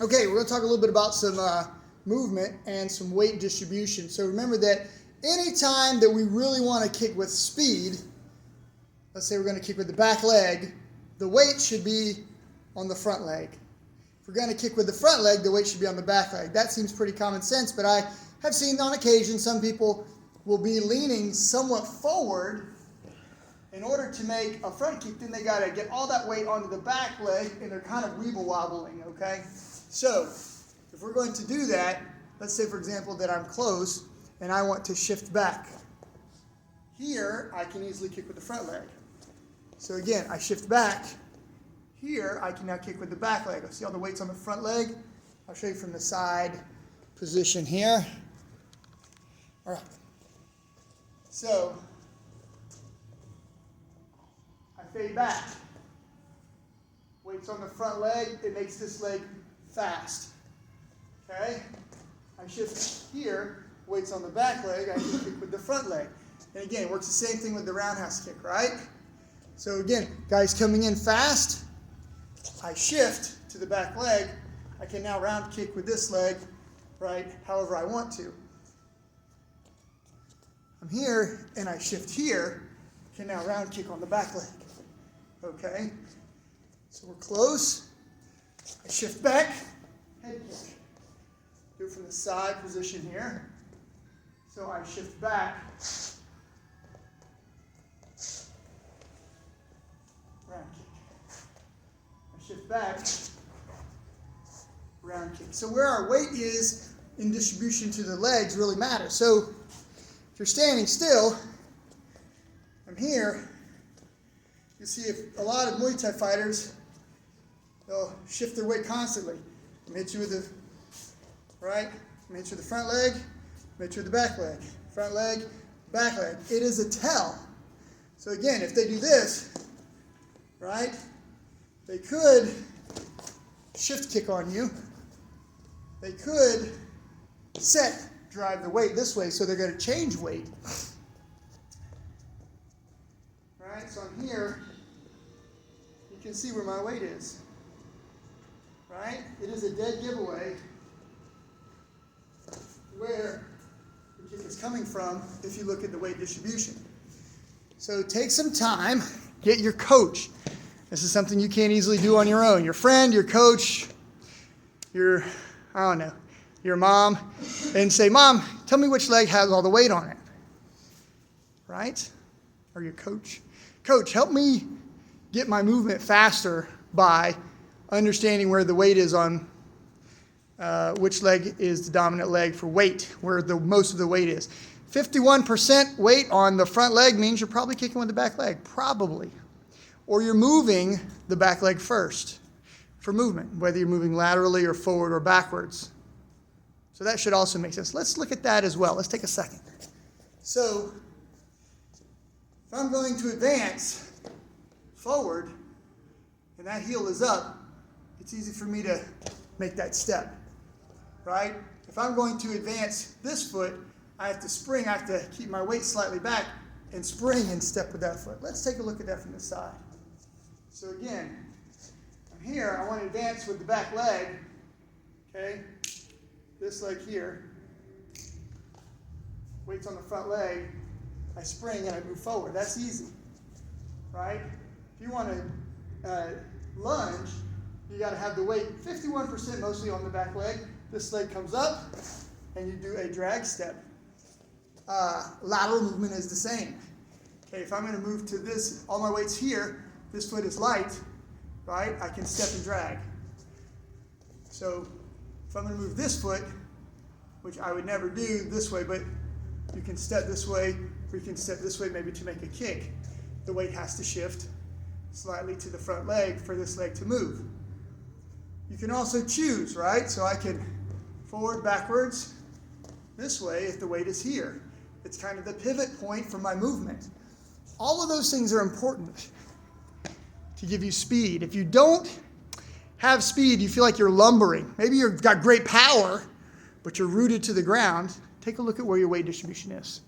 Okay, we're going to talk a little bit about some movement and some weight distribution. So remember that anytime that we really want to kick with speed, let's say we're going to kick with the back leg, the weight should be on the front leg. If we're going to kick with the front leg, the weight should be on the back leg. That seems pretty common sense, but I have seen on occasion some people will be leaning somewhat forward in order to make a front kick. Then they got to get all that weight onto the back leg, and they're kind of weeble wobbling, okay? So if we're going to do that, let's say, for example, that I'm close and I want to shift back. Here, I can easily kick with the front leg. So again, I shift back. Here, I can now kick with the back leg. See all the weight's on the front leg? I'll show you from the side position here. All right. So I fade back. Weight's on the front leg. It makes this leg fast. Okay? I shift here. Weight's on the back leg. I can kick with the front leg. And again, it works the same thing with the roundhouse kick, right? So again, guys coming in fast, I shift to the back leg. I can now round kick with this leg, right, however I want to. I'm here and I shift here, I can now round kick on the back leg. Okay? So we're close. I shift back, head kick. Do it from the side position here. So I shift back. Round kick. I shift back, round kick. So where our weight is in distribution to the legs really matters. So if you're standing still, I'm here. You see, if a lot of Muay Thai fighters, they'll shift their weight constantly. I'm hit you with the right, I'm hit you with the front leg, I'm hit you with the back leg, front leg, back leg. It is a tell. So again, if they do this, right, they could shift kick on you. They could set drive the weight this way, so they're going to change weight. Right, so I'm here. You can see where my weight is. Right? It is a dead giveaway where the kick is coming from if you look at the weight distribution. So take some time, get your coach. This is something you can't easily do on your own. Your friend, your coach, your, I don't know, your mom, and say, Mom, tell me which leg has all the weight on it. Right? Or your coach. Coach, help me get my movement faster by understanding where the weight is on which leg is the dominant leg for weight, where the most of the weight is. 51% weight on the front leg means you're probably kicking with the back leg. Probably. Or you're moving the back leg first for movement, whether you're moving laterally or forward or backwards. So that should also make sense. Let's look at that as well. Let's take a second. So if I'm going to advance forward and that heel is up, it's easy for me to make that step, right? If I'm going to advance this foot, I have to spring. I have to keep my weight slightly back and spring and step with that foot. Let's take a look at that from the side. So again, I'm here. I want to advance with the back leg. Okay? This leg here. Weight's on the front leg. I spring and I move forward. That's easy. Right? If you want to lunge, you got to have the weight 51% mostly on the back leg. This leg comes up and you do a drag step. Lateral movement is the same. Okay, if I'm going to move to this, all my weight's here, this foot is light, right? I can step and drag. So if I'm going to move this foot, which I would never do this way, but you can step this way, or you can step this way maybe to make a kick. The weight has to shift slightly to the front leg for this leg to move. You can also choose, right? So I can forward, backwards, this way if the weight is here. It's kind of the pivot point for my movement. All of those things are important to give you speed. If you don't have speed, you feel like you're lumbering. Maybe you've got great power, but you're rooted to the ground. Take a look at where your weight distribution is.